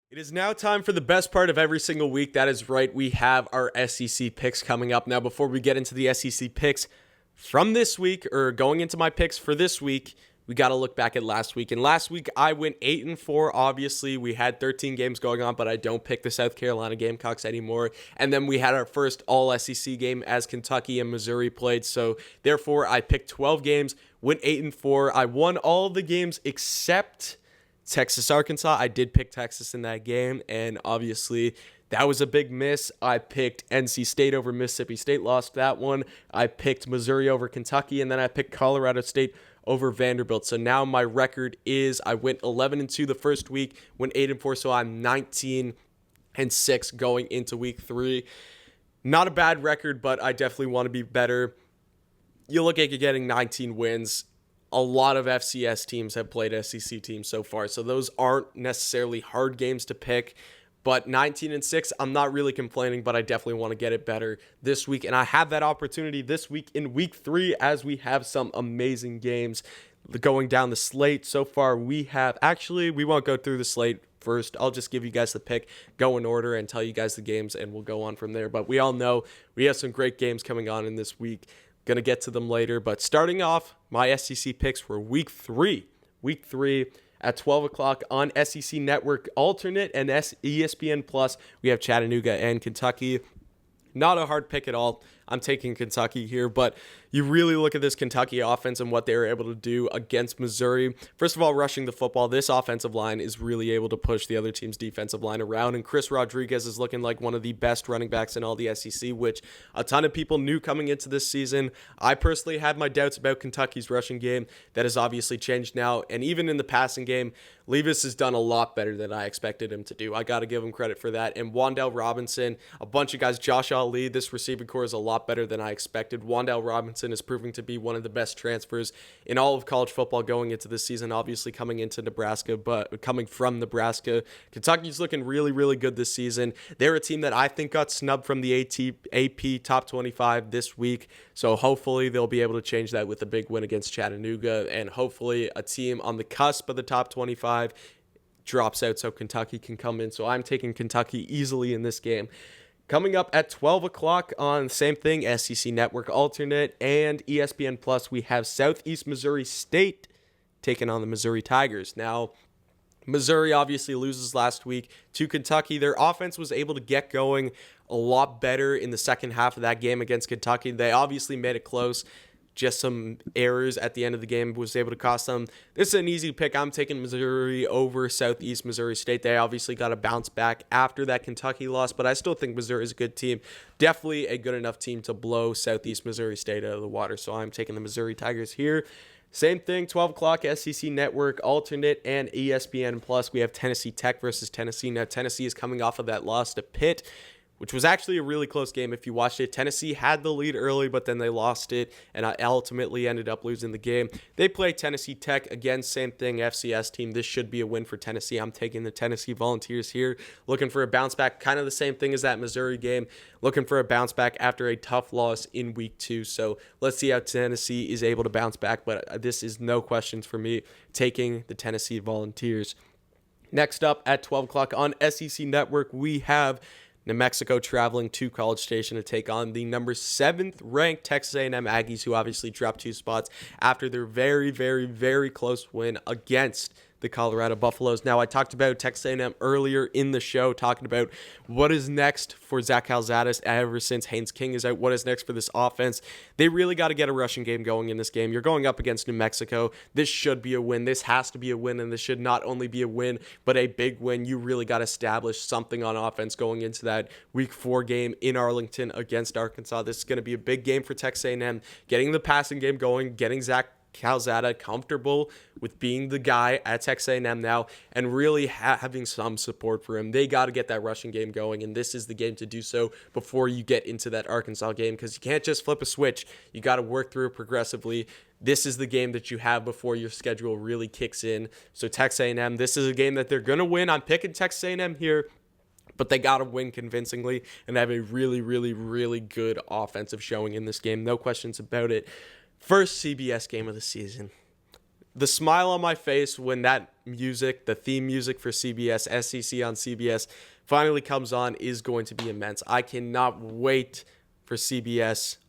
It is now time for the best part of every single week. That is right, we have our SEC picks coming up. Now, before we get into the SEC picks from this week, or going into my picks for this week, we got to look back at last week. And last week, I went 8-4. Obviously, we had 13 games going on, but I don't pick the South Carolina Gamecocks anymore. And then we had our first all-SEC game as Kentucky and Missouri played. So, therefore, I picked 12 games, went 8-4. I won all of the games except Texas, Arkansas. I did pick Texas in that game, and obviously that was a big miss. I picked NC State over Mississippi State, lost that one. I picked Missouri over Kentucky, and then I picked Colorado State over Vanderbilt. So now my record is I went 11-2 the first week, went 8-4, so I'm 19-6 going into week 3. Not a bad record, but I definitely want to be better. You look at getting 19 wins. A lot of FCS teams have played SEC teams so far, so those aren't necessarily hard games to pick. But 19-6, I'm not really complaining, but I definitely want to get it better this week. And I have that opportunity this week in week 3 as we have some amazing games going down the slate. So far, we won't go through the slate first. I'll just give you guys the pick, go in order, and tell you guys the games, and we'll go on from there. But we all know we have some great games coming on in this week. Going to get to them later, but starting off, my SEC picks for week 3. Week 3 at 12 o'clock on SEC Network Alternate and ESPN Plus. We have Chattanooga and Kentucky. Not a hard pick at all. I'm taking Kentucky here, but you really look at this Kentucky offense and what they were able to do against Missouri. First of all, rushing the football, this offensive line is really able to push the other team's defensive line around, and Chris Rodriguez is looking like one of the best running backs in all the SEC, which a ton of people knew coming into this season. I personally had my doubts about Kentucky's rushing game. That has obviously changed now, and even in the passing game, Levis has done a lot better than I expected him to do. I got to give him credit for that. And Wan'Dale Robinson, a bunch of guys, Josh Ali, this receiving core is a lot better than I expected. Wan'Dale Robinson is proving to be one of the best transfers in all of college football going into this season, obviously coming into Nebraska, but coming from Nebraska. Kentucky's looking really, really good this season. They're a team that I think got snubbed from the AP Top 25 this week, so hopefully they'll be able to change that with a big win against Chattanooga, and hopefully a team on the cusp of the Top 25 drops out so Kentucky can come in. So I'm taking Kentucky easily in this game. Coming up at 12 o'clock on same thing, SEC Network Alternate and ESPN Plus, we have Southeast Missouri State taking on the Missouri Tigers. Now, Missouri obviously loses last week to Kentucky. Their offense was able to get going a lot better in the second half of that game against Kentucky. They obviously made it close. Just some errors at the end of the game was able to cost them. This is an easy pick. I'm taking Missouri over Southeast Missouri State. They obviously got to bounce back after that Kentucky loss, but I still think Missouri is a good team. Definitely a good enough team to blow Southeast Missouri State out of the water, so I'm taking the Missouri Tigers here. Same thing, 12 o'clock, SEC Network, Alternate, and ESPN Plus. We have Tennessee Tech versus Tennessee. Now, Tennessee is coming off of that loss to Pitt, which was actually a really close game if you watched it. Tennessee had the lead early, but then they lost it, and I ultimately ended up losing the game. They play Tennessee Tech. Again, same thing, FCS team. This should be a win for Tennessee. I'm taking the Tennessee Volunteers here, looking for a bounce back. Kind of the same thing as that Missouri game, looking for a bounce back after a tough loss in week 2. So let's see how Tennessee is able to bounce back, but this is no questions for me, taking the Tennessee Volunteers. Next up at 12 o'clock on SEC Network, we have New Mexico traveling to College Station to take on the number 7th ranked Texas A&M Aggies, who obviously dropped 2 spots after their very, very, very close win against the Colorado Buffaloes. Now, I talked about Texas A&M earlier in the show, talking about what is next for Zach Calzadas ever since Haynes King is out. What is next for this offense? They really got to get a rushing game going in this game. You're going up against New Mexico. This should be a win. This has to be a win, and this should not only be a win, but a big win. You really got to establish something on offense going into that Week 4 game in Arlington against Arkansas. This is going to be a big game for Texas A&M, getting the passing game going, getting Zach Calzada comfortable with being the guy at Texas A&M now, and really having some support for him. They got to get that rushing game going, and this is the game to do so before you get into that Arkansas game, because you can't just flip a switch. You got to work through it progressively. This is the game that you have before your schedule really kicks in. So Texas A&M, this is a game that they're going to win. I'm picking Texas A&M here, but they got to win convincingly and have a really, really, really good offensive showing in this game. No questions about it. First CBS game of the season. the smile on my face when that music, the theme music for CBS, SEC on CBS, finally comes on is going to be immense. I cannot wait for SEC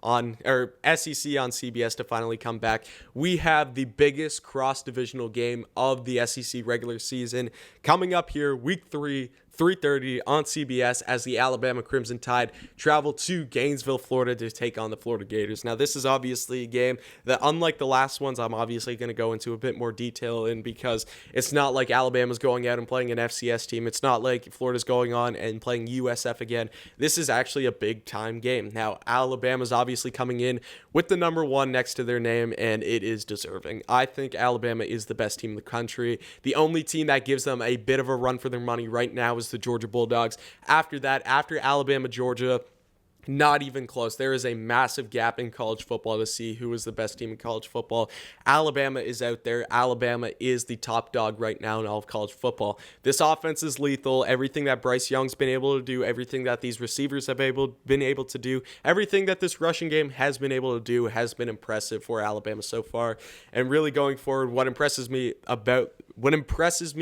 on CBS to finally come back. We have the biggest cross-divisional game of the SEC regular season coming up here, week 3, 3:30 on CBS, as the Alabama Crimson Tide travel to Gainesville, Florida to take on the Florida Gators. Now, this is obviously a game that, unlike the last ones, I'm obviously going to go into a bit more detail in, because it's not like Alabama's going out and playing an FCS team. It's not like Florida's going on and playing USF again. This is actually a big-time game. Now, Alabama's obviously coming in with the number 1 next to their name, and it is deserving. I think Alabama is the best team in the country. The only team that gives them a bit of a run for their money right now is the Georgia Bulldogs. After that, after Alabama, Georgia, not even close. There is a massive gap in college football to see who is the best team in college football. Alabama is out there. Alabama is the top dog right now in all of college football. This offense is lethal. Everything that Bryce Young's been able to do, everything that these receivers have been able to do, everything that this rushing game has been able to do has been impressive for Alabama so far. And really going forward, what impresses me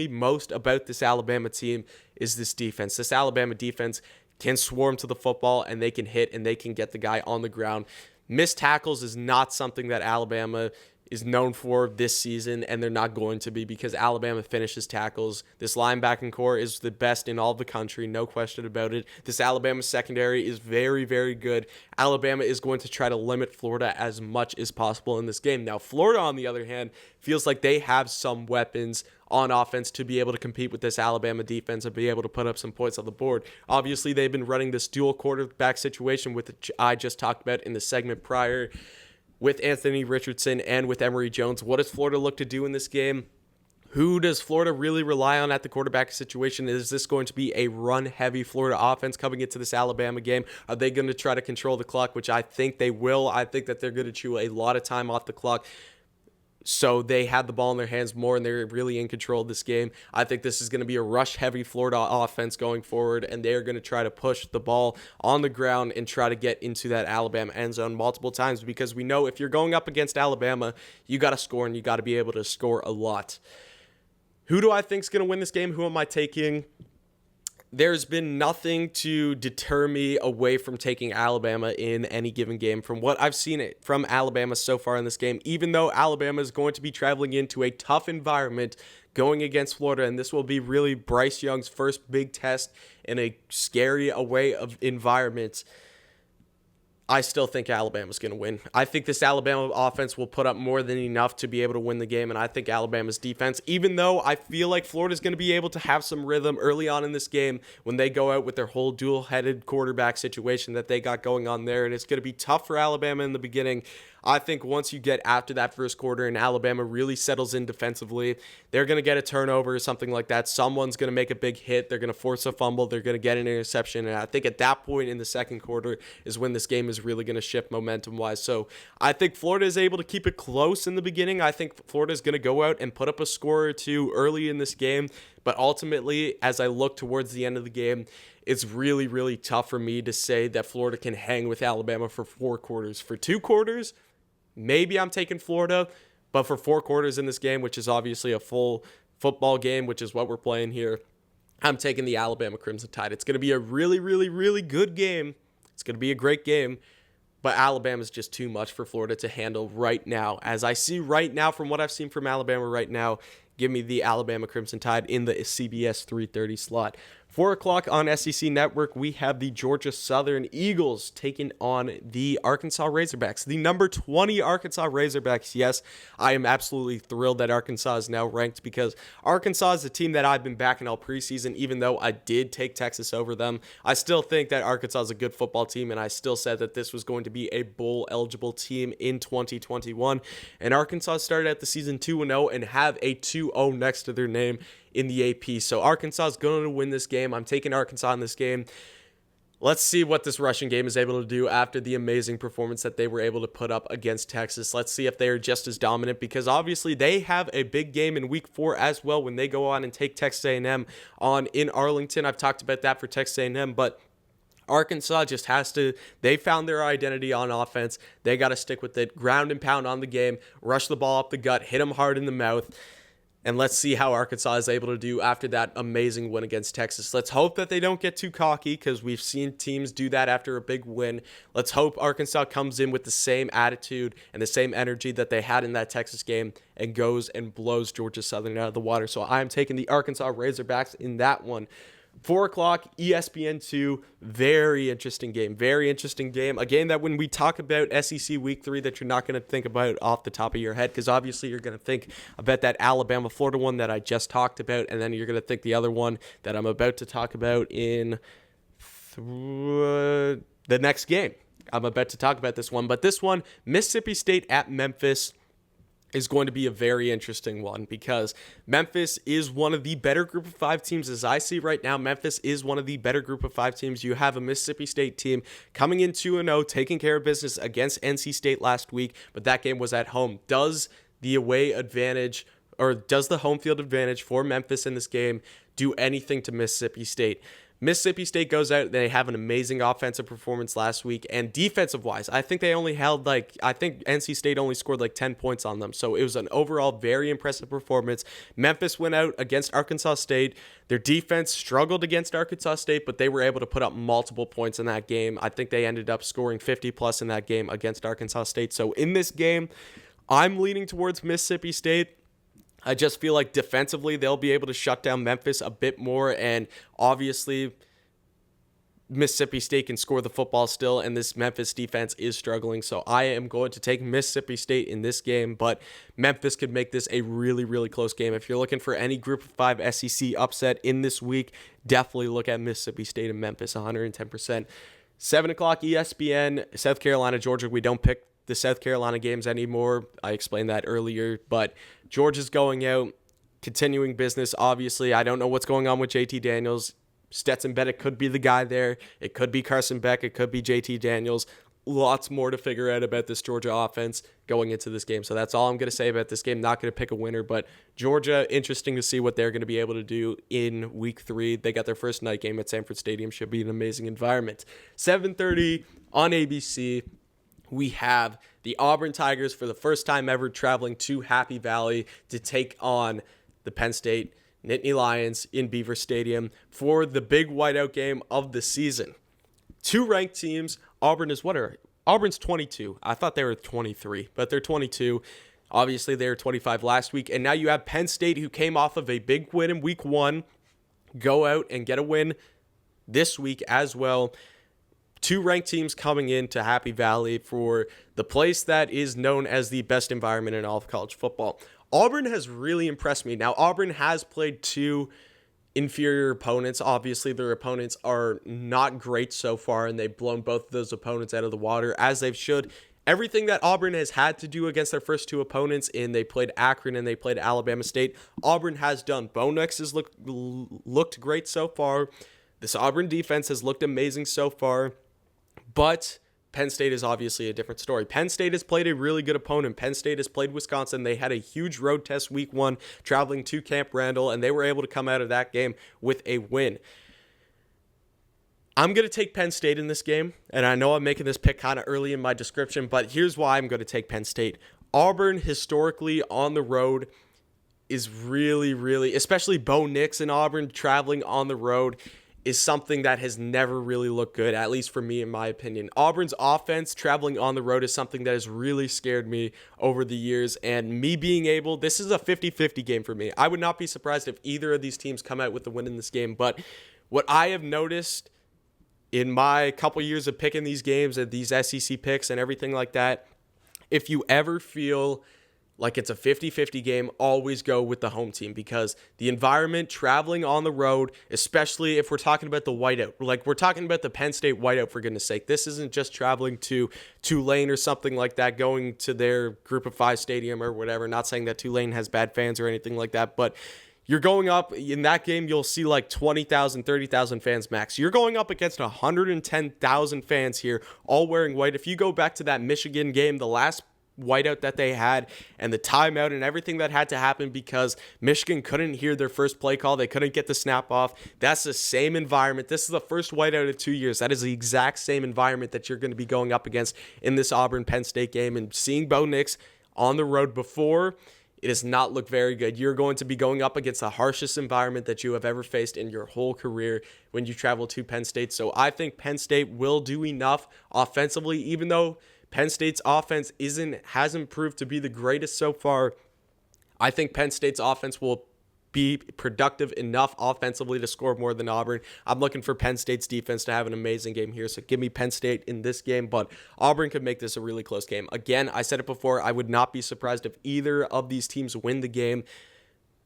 most about this Alabama team is this defense. This Alabama defense can swarm to the football, and they can hit, and they can get the guy on the ground. Missed tackles is not something that Alabama is known for this season, and they're not going to be, because Alabama finishes tackles. This linebacking core is the best in all of the country, no question about it. This Alabama secondary is very, very good. Alabama is going to try to limit Florida as much as possible in this game. Now, Florida, on the other hand, feels like they have some weapons on offense to be able to compete with this Alabama defense and be able to put up some points on the board. Obviously, they've been running this dual quarterback situation, which I just talked about in the segment prior, with Anthony Richardson and with Emory Jones. What does Florida look to do in this game? Who does Florida really rely on at the quarterback situation? Is this going to be a run-heavy Florida offense coming into this Alabama game? Are they going to try to control the clock, which I think they will? I think that they're going to chew a lot of time off the clock, so they have the ball in their hands more, and they're really in control of this game. I think this is going to be a rush-heavy Florida offense going forward, and they're going to try to push the ball on the ground and try to get into that Alabama end zone multiple times, because we know if you're going up against Alabama, you got to score, and you got to be able to score a lot. Who do I think is going to win this game? Who am I taking? There's been nothing to deter me away from taking Alabama in any given game. From what I've seen from Alabama so far in this game, even though Alabama is going to be traveling into a tough environment going against Florida, and this will be really Bryce Young's first big test in a scary away of environment, I still think Alabama's going to win. I think this Alabama offense will put up more than enough to be able to win the game, and I think Alabama's defense, even though I feel like Florida's going to be able to have some rhythm early on in this game when they go out with their whole dual-headed quarterback situation that they got going on there, and it's going to be tough for Alabama in the beginning. I think once you get after that first quarter and Alabama really settles in defensively, they're going to get a turnover or something like that. Someone's going to make a big hit. They're going to force a fumble. They're going to get an interception. And I think at that point in the second quarter is when this game is really going to shift momentum-wise. So I think Florida is able to keep it close in the beginning. I think Florida is going to go out and put up a score or two early in this game. But ultimately, as I look towards the end of the game, it's really, really tough for me to say that Florida can hang with Alabama for 4 quarters. For 2 quarters, maybe I'm taking Florida, but for 4 quarters in this game, which is obviously a full football game, which is what we're playing here, I'm taking the Alabama Crimson Tide. It's going to be a really, really, really good game. It's going to be a great game, but Alabama's just too much for Florida to handle right now. As I see right now, from what I've seen from Alabama right now, give me the Alabama Crimson Tide in the CBS 3:30 slot. 4 o'clock on SEC Network, we have the Georgia Southern Eagles taking on the Arkansas Razorbacks, the number 20 Arkansas Razorbacks. Yes, I am absolutely thrilled that Arkansas is now ranked, because Arkansas is a team that I've been backing all preseason. Even though I did take Texas over them, I still think that Arkansas is a good football team, and I still said that this was going to be a bowl-eligible team in 2021. And Arkansas started at the season 2-0 and have a 2-0 next to their name in the AP. So Arkansas is going to win this game. I'm taking Arkansas in this game. Let's see what this rushing game is able to do after the amazing performance that they were able to put up against Texas. Let's see if they are just as dominant, because obviously they have a big game in week 4 as well when they go on and take Texas A&M on in Arlington. I've talked about that for Texas A&M, but Arkansas just they found their identity on offense. They got to stick with it, ground and pound on the game, rush the ball up the gut, hit them hard in the mouth. And let's see how Arkansas is able to do after that amazing win against Texas. Let's hope that they don't get too cocky, because we've seen teams do that after a big win. Let's hope Arkansas comes in with the same attitude and the same energy that they had in that Texas game and goes and blows Georgia Southern out of the water. So I'm taking the Arkansas Razorbacks in that one. 4 o'clock, ESPN2, very interesting game. A game that when we talk about SEC Week 3 that you're not going to think about off the top of your head, because obviously you're going to think about that Alabama-Florida one that I just talked about, and then you're going to think the other one that I'm about to talk about in the next game. I'm about to talk about this one, but this one, Mississippi State at Memphis, is going to be a very interesting one, because Memphis is one of the better group of 5 teams as I see right now. Memphis is one of the better group of 5 teams. You have a Mississippi State team coming in 2-0, taking care of business against NC State last week, but that game was at home. Does the away advantage, or does the home field advantage for Memphis in this game do anything to Mississippi State? Mississippi State goes out, they have an amazing offensive performance last week, and defensive-wise, I think NC State only scored 10 points on them, so it was an overall very impressive performance. Memphis went out against Arkansas State. Their defense struggled against Arkansas State, but they were able to put up multiple points in that game. I think they ended up scoring 50-plus in that game against Arkansas State. So in this game, I'm leaning towards Mississippi State. I just feel like defensively they'll be able to shut down Memphis a bit more, and obviously Mississippi State can score the football still, and this Memphis defense is struggling. So I am going to take Mississippi State in this game, but Memphis could make this a really, really close game. If you're looking for any Group of 5 SEC upset in this week, definitely look at Mississippi State and Memphis 110%. 7 o'clock ESPN, South Carolina, Georgia. We don't pick the South Carolina games anymore. I explained that earlier, but Georgia's going out, continuing business. Obviously, I don't know what's going on with JT Daniels. Stetson Bennett could be the guy there. It could be Carson Beck. It could be JT Daniels. Lots more to figure out about this Georgia offense going into this game. So that's all I'm going to say about this game. Not going to pick a winner, but Georgia, interesting to see what they're going to be able to do in Week 3. They got their first night game at Sanford Stadium. Should be an amazing environment. 7:30 on ABC. We have the Auburn Tigers for the first time ever traveling to Happy Valley to take on the Penn State Nittany Lions in Beaver Stadium for the big whiteout game of the season. 2 ranked teams. Auburn's 22. I thought they were 23, but they're 22. Obviously, they were 25 last week. And now you have Penn State, who came off of a big win in Week 1, go out and get a win this week as well. 2 ranked teams coming into Happy Valley for the place that is known as the best environment in all of college football. Auburn has really impressed me. Now, Auburn has played 2 inferior opponents. Obviously, their opponents are not great so far, and they've blown both of those opponents out of the water, as they should. Everything that Auburn has had to do against their first 2 opponents, and they played Akron and they played Alabama State, Auburn has done. Bo Nix has looked great so far. This Auburn defense has looked amazing so far. But Penn State is obviously a different story. Penn State has played a really good opponent. Penn State has played Wisconsin. They had a huge road test Week 1 traveling to Camp Randall, and they were able to come out of that game with a win. I'm going to take Penn State in this game, and I know I'm making this pick kind of early in my description, but here's why I'm going to take Penn State. Auburn, historically on the road, is really, really, especially Bo Nix in Auburn traveling on the road, is something that has never really looked good, at least for me, in my opinion. Auburn's offense traveling on the road is something that has really scared me over the years, and me being able, this is a 50-50 game for me. I would not be surprised if either of these teams come out with the win in this game, but what I have noticed in my couple years of picking these games and these SEC picks and everything like that, if you ever feel like it's a 50-50 game, always go with the home team, because the environment traveling on the road, especially if we're talking about the whiteout, like we're talking about the Penn State whiteout, for goodness sake. This isn't just traveling to Tulane or something like that, going to their Group of 5 stadium or whatever. Not saying that Tulane has bad fans or anything like that, but you're going up in that game, you'll see like 20,000, 30,000 fans max. You're going up against 110,000 fans here, all wearing white. If you go back to that Michigan game, the last whiteout that they had and the timeout and everything that had to happen because Michigan couldn't hear their first play call. They couldn't get the snap off. That's the same environment. This is the first whiteout in 2 years. That is the exact same environment that you're going to be going up against in this Auburn-Penn State game. And seeing Bo Nix on the road before, it does not look very good. You're going to be going up against the harshest environment that you have ever faced in your whole career when you travel to Penn State. So I think Penn State will do enough offensively, even though Penn State's offense hasn't proved to be the greatest so far. I think Penn State's offense will be productive enough offensively to score more than Auburn. I'm looking for Penn State's defense to have an amazing game here, so give me Penn State in this game, but Auburn could make this a really close game. Again, I said it before, I would not be surprised if either of these teams win the game,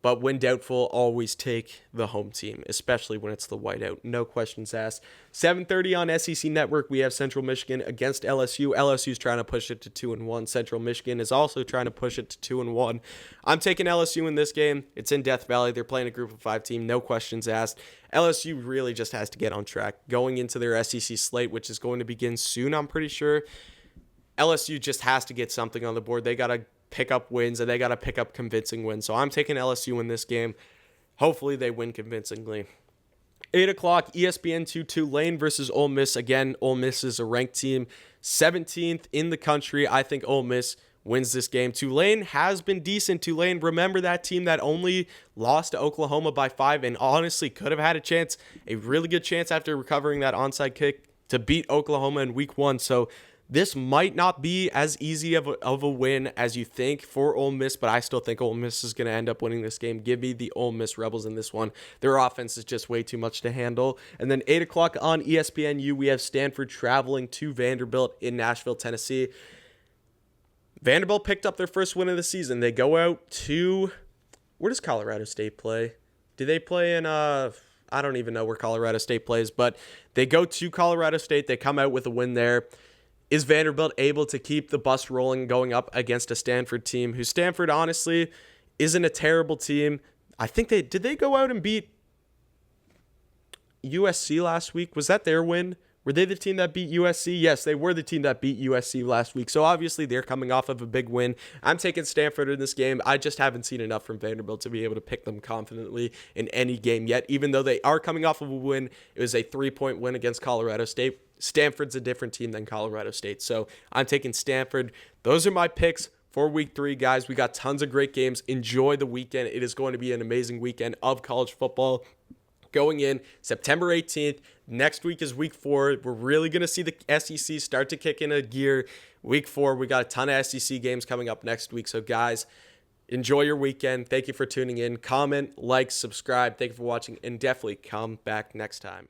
but when doubtful, always take the home team, especially when it's the whiteout. No questions asked. 7:30 on SEC Network, we have Central Michigan against LSU. LSU's trying to push it to 2-1. Central Michigan is also trying to push it to 2-1. I'm taking LSU in this game. It's in Death Valley. They're playing a group of 5 team. No questions asked. LSU really just has to get on track. Going into their SEC slate, which is going to begin soon, I'm pretty sure, LSU just has to get something on the board. They got to pick up wins, and they got to pick up convincing wins. So I'm taking LSU in this game. Hopefully they win convincingly. 8 o'clock, ESPN2 Tulane versus Ole Miss. Again, Ole Miss is a ranked team, 17th in the country. I think Ole Miss wins this game. Tulane has been decent. Tulane, remember that team that only lost to Oklahoma by 5 and honestly could have had a chance, a really good chance after recovering that onside kick to beat Oklahoma in week 1. So this might not be as easy of a win as you think for Ole Miss, but I still think Ole Miss is going to end up winning this game. Give me the Ole Miss Rebels in this one. Their offense is just way too much to handle. And then 8 o'clock on ESPNU, we have Stanford traveling to Vanderbilt in Nashville, Tennessee. Vanderbilt picked up their first win of the season. They go out to, where does Colorado State play? Do they play in, I don't even know where Colorado State plays, but they go to Colorado State. They come out with a win there. Is Vanderbilt able to keep the bus rolling going up against a Stanford team who Stanford honestly isn't a terrible team? I think did they go out and beat USC last week? Was that their win? Were they the team that beat USC? Yes, they were the team that beat USC last week. So obviously they're coming off of a big win. I'm taking Stanford in this game. I just haven't seen enough from Vanderbilt to be able to pick them confidently in any game yet. Even though they are coming off of a win, it was a 3-point win against Colorado State. Stanford's a different team than Colorado State. So I'm taking Stanford. Those are my picks for week 3, guys. We got tons of great games. Enjoy the weekend. It is going to be an amazing weekend of college football. Going in September 18th. Next week is week 4. We're really going to see the SEC start to kick in a gear. Week 4, we got a ton of SEC games coming up next week. So, guys, enjoy your weekend. Thank you for tuning in. Comment, like, subscribe. Thank you for watching, and definitely come back next time.